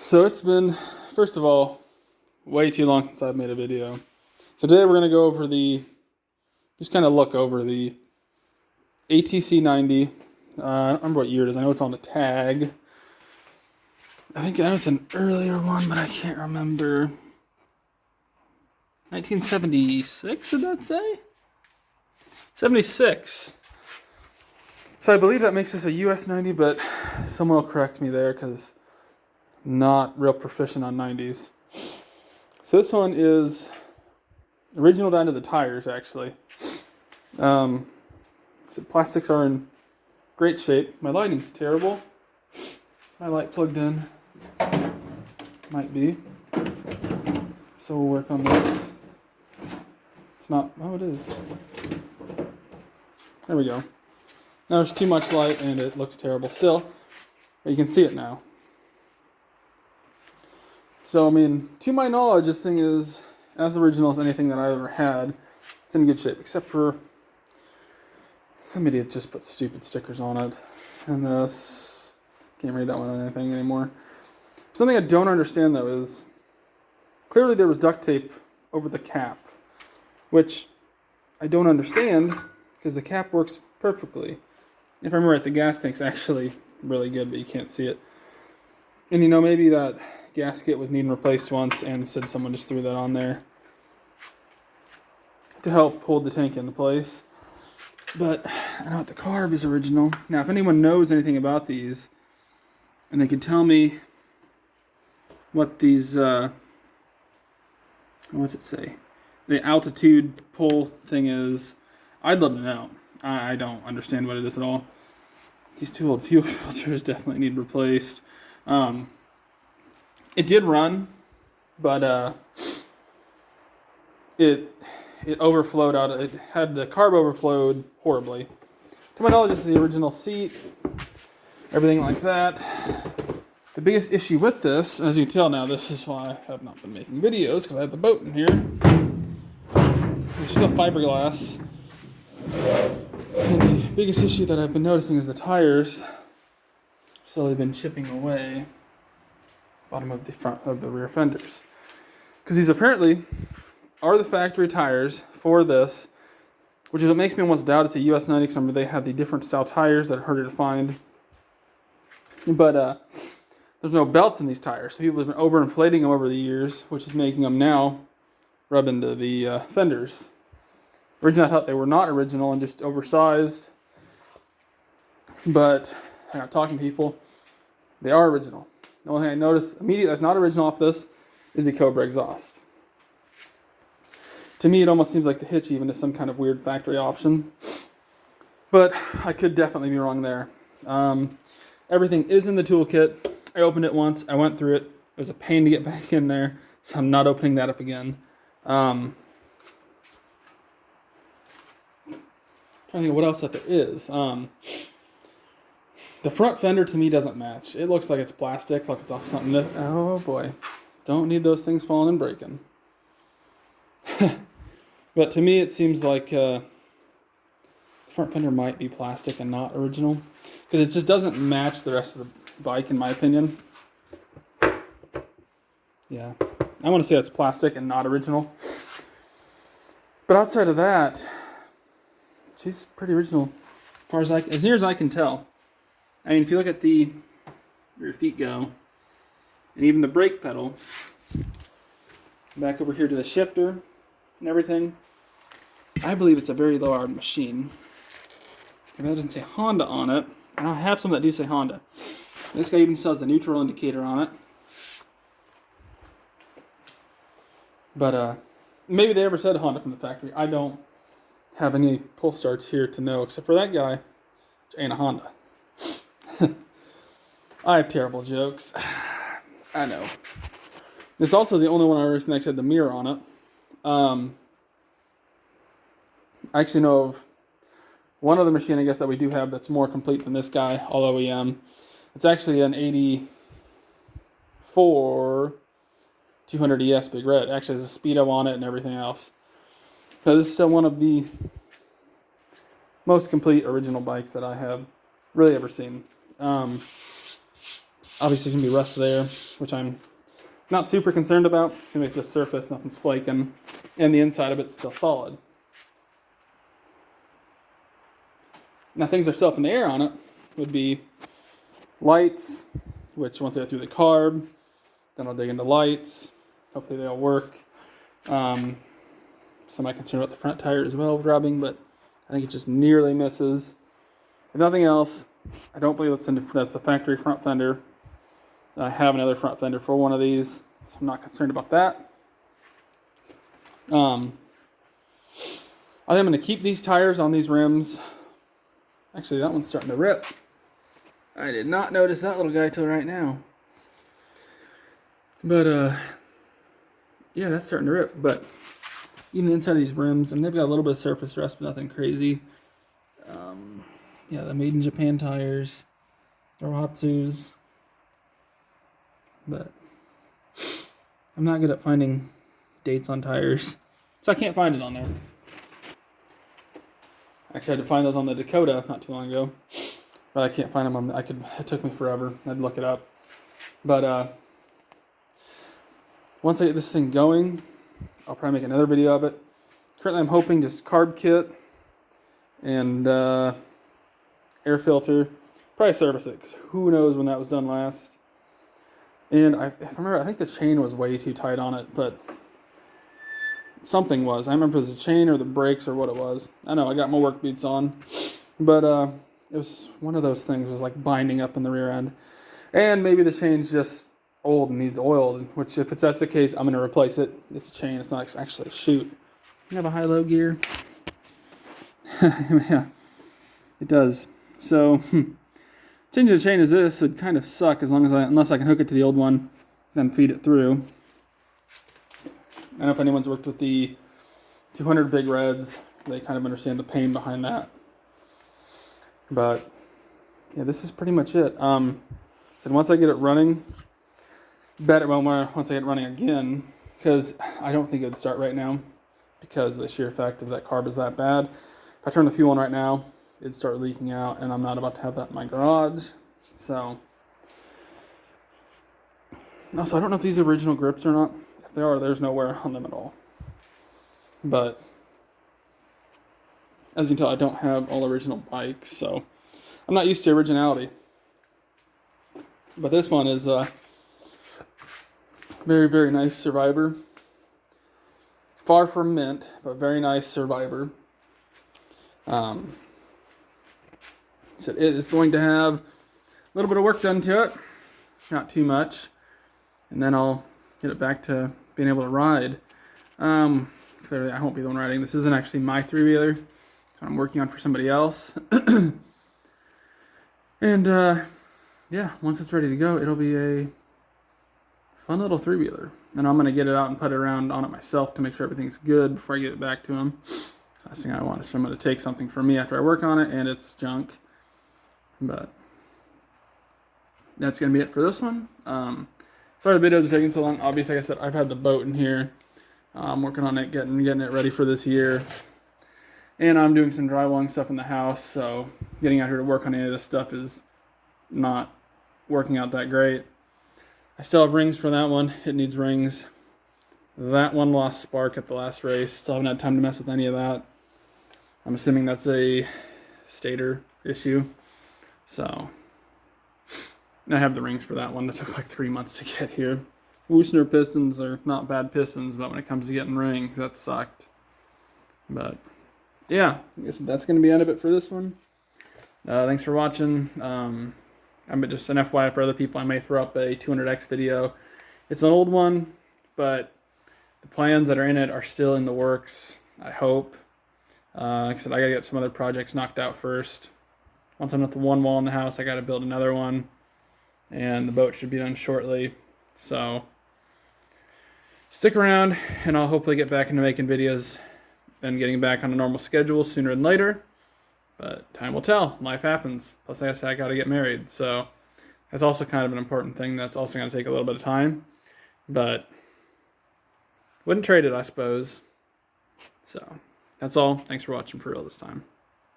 So it's been, first of all, way too long since I've made a video. So today we're going to go over just kind of look over the ATC 90. I don't remember what year it is. I know it's on the tag. I know it's an earlier one, but I can't remember. 1976, did that say? 76. So I believe that makes this a US 90, but someone will correct me there because I'm not real proficient on 90s. So this one is original down to the tires, actually. So plastics are in great shape. My lighting's terrible. My light plugged in. Might be. So we'll work on this. It's not, oh it is. There we go. Now there's too much light and it looks terrible still. But you can see it now. So, I mean, to my knowledge, this thing is as original as anything that I've ever had. It's in good shape, except for somebody had just put stupid stickers on it. And this, can't read that one on anything anymore. Something I don't understand, though, is clearly there was duct tape over the cap, which I don't understand because the cap works perfectly. If I remember right, the gas tank's actually really good, but you can't see it. And, you know, maybe that gasket was needing replaced once and instead someone just threw that on there to help hold the tank into place. But I know the carb is original. Now, if anyone knows anything about these and they could tell me what these, what's it say? The altitude pull thing is, I'd love to know. I don't understand what it is at all. These two old fuel filters definitely need replaced. It did run, but it overflowed out. It had the carb overflowed horribly. To my knowledge, this is the original seat, everything like that. The biggest issue with this, as you can tell now, this is why I have not been making videos, because I have the boat in here. It's still fiberglass. And the biggest issue that I've been noticing is the tires slowly been chipping away bottom of the front of the rear fenders, because these apparently are the factory tires for this, which is what makes me almost doubt it's a US 90, because they have the different style tires that are harder to find. But there's no belts in these tires, so people have been overinflating them over the years, which is making them now rub into the fenders. Originally, I thought they were not original and just oversized, but I got talking to people, they are original. The only thing I noticed immediately that's not original off this is the Cobra exhaust. To me, it almost seems like the hitch even is some kind of weird factory option. But I could definitely be wrong there. Everything is in the toolkit. I opened it once. I went through it. It was a pain to get back in there, so I'm not opening that up again. Trying to think of what else that there is. The front fender to me doesn't match. It looks like it's plastic, like it's off something. Oh boy. Don't need those things falling and breaking. But to me it seems like the front fender might be plastic and not original, because it just doesn't match the rest of the bike in my opinion. Yeah. I want to say it's plastic and not original. But outside of that, she's pretty original as near as I can tell. I mean, if you look at where your feet go, and even the brake pedal, back over here to the shifter and everything, I believe it's a very low-hour machine. If it doesn't say Honda on it, and I have some that do say Honda. This guy even sells the neutral indicator on it. But maybe they ever said Honda from the factory. I don't have any pull starts here to know, except for that guy, which ain't a Honda. I have terrible jokes. I know. It's also the only one I ever seen that actually had the mirror on it. I actually know of one other machine, I guess, that we do have that's more complete than this guy, all OEM. It's actually an 84 200 ES Big Red. It actually has a speedo on it and everything else. So this is still one of the most complete original bikes that I have really ever seen. Obviously, can be rust there, which I'm not super concerned about. It's gonna be just surface, nothing's flaking, and the inside of it's still solid. Now, things that are still up in the air on it would be lights, which once I get through the carb, then I'll dig into lights. Hopefully they'll work. Semi concerned about the front tire as well, rubbing, but I think it just nearly misses. If nothing else, I don't believe that's a factory front fender. So I have another front fender for one of these, so I'm not concerned about that. I think I'm going to keep these tires on these rims. Actually, that one's starting to rip. I did not notice that little guy till right now. But, yeah, that's starting to rip. But even inside of these rims, and they've got a little bit of surface rust, but nothing crazy. Yeah, the Made in Japan tires, Daihatsus. But I'm not good at finding dates on tires, so I can't find it on there. Actually, I had to find those on the Dakota not too long ago, but I can't find them on. It took me forever. I'd look it up, but once I get this thing going, I'll probably make another video of it. Currently, I'm hoping just carb kit and air filter. Probably service it, because who knows when that was done last. And if I remember, I think the chain was way too tight on it, but something was. I remember if it was the chain or the brakes or what it was. I know, I got my work boots on. But it was one of those things, was like binding up in the rear end. And maybe the chain's just old and needs oiled, which if that's the case, I'm going to replace it. It's a chain, it's not actually a chute. You have a high-low gear? Yeah, it does. So, changing the chain as this would kind of suck unless I can hook it to the old one, then feed it through. I don't know if anyone's worked with the 200 Big Reds. They kind of understand the pain behind that. But, yeah, this is pretty much it. And once I get it running, once I get it running again, because I don't think it would start right now because of the sheer fact of that carb is that bad. If I turn the fuel on right now, it'd start leaking out, and I'm not about to have that in my garage. So, also, I don't know if these are original grips or not. If they are, there's no wear on them at all. But as you can tell, I don't have all original bikes, so I'm not used to originality. But this one is a very, very nice Survivor. Far from mint, but very nice Survivor. So it is going to have a little bit of work done to it, not too much, and then I'll get it back to being able to ride. Clearly, I won't be the one riding. This isn't actually my three-wheeler, so I'm working on for somebody else. And yeah, once it's ready to go, it'll be a fun little three-wheeler. And I'm going to get it out and put it around on it myself to make sure everything's good before I get it back to him. The last thing I want is someone to take something from me after I work on it and it's junk. But that's going to be it for this one. Sorry the videos are taking so long. Obviously, like I said, I've had the boat in here. I'm working on it, getting it ready for this year. And I'm doing some drywalling stuff in the house, so getting out here to work on any of this stuff is not working out that great. I still have rings for that one. It needs rings. That one lost spark at the last race. Still haven't had time to mess with any of that. I'm assuming that's a stator issue. So, I have the rings for that one. It took like 3 months to get here. Woosner pistons are not bad pistons, but when it comes to getting rings, that sucked. But, yeah, I guess that's going to be the end of it for this one. Thanks for watching. I'm just an FYI for other people. I may throw up a 200X video. It's an old one, but the plans that are in it are still in the works, I hope. Like I said, I got to get some other projects knocked out first. Once I'm at the one wall in the house, I got to build another one. And the boat should be done shortly. So, stick around, and I'll hopefully get back into making videos and getting back on a normal schedule sooner than later. But time will tell. Life happens. Plus, like I said, I got to get married. So, that's also kind of an important thing. That's also going to take a little bit of time. But, wouldn't trade it, I suppose. So, that's all. Thanks for watching for real this time.